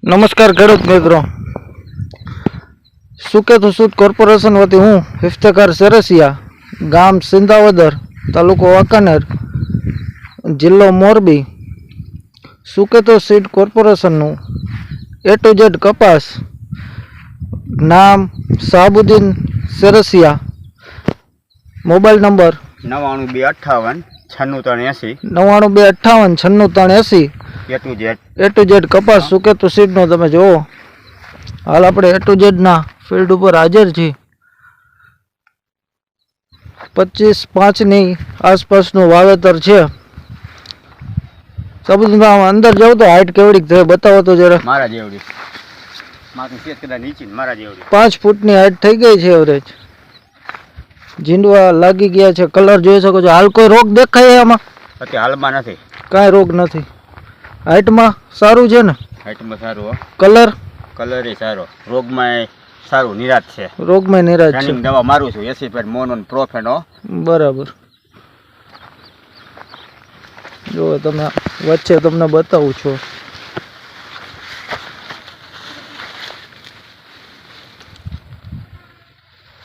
નમસ્કાર ખેડૂત મિત્રો, સુકેતુ સૂદ કોર્પોરેશન વતી હું ઇફ્તખાર સેરસિયા, ગામ સિંધાવદર, તાલુકો વાંકાનેર, જિલ્લો મોરબી, સુકેતુ સીડ કોર્પોરેશનનું A to Z કપાસ, નામ Sabuddin Sersiya, mobile number 9258 9683 9258 9683 A to Z કપાસ સુકેતુ સીડનો તમે જોવો. હાલ આપણે A to Z ના ફિલ્ડ ઉપર હાજર છીએ. 25/5ની આસપાસનું વાવેતર છે. સાબુદ્દીનભાઈ અંદર જાવ તો હાઈટ કેવડી છે બતાવો તો જરા. મારા જેવડી મારું સેટ કદા નીચે મારા જેવડી 5 ફૂટની હાઈટ થઈ ગઈ છે એવરેજ. જીંડવા લાગી ગયા છે, કલર જોઈ શકો છો. હાલ કોઈ રોગ દેખાય આમાં? અત્યારે હાલમાં નથી, કાંઈ રોગ નથી. હાઈટમાં સારું છે ને? હાઈટમાં સારું હો. કલર એ સારો, રોગમાં સારું, નિરાત છે. રોગમાં નિરાશ છે. રનિંગ દવા મારું છું 80% મોનોન પ્રોફેન હો. બરાબર. જો તમે વચ્ચે તમને બતાવું છું.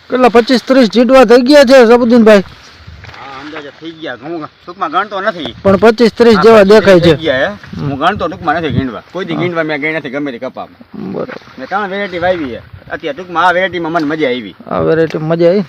કેટલા 25-30 જીંડવા થઈ ગયા છે સાબુદ્દીનભાઈ? હા, અંદાજે થઈ ગયા. હું ટૂંકમાં ગણતો નથી, પણ 25-30 જેવા દેખાય છે. હું ગણતો ટૂંકમાં નથી ગીણવા. કોઈ દી ગીણવા મેં ગઈ નથી ગમે તે કપામાં. બરાબર. મેં 3 વેરાયટી વાવી છે અત્યારે. ટૂંકમાં આ વેરાયટીમાં મને મજા આવી. આ વેરાયટી મજા આવી.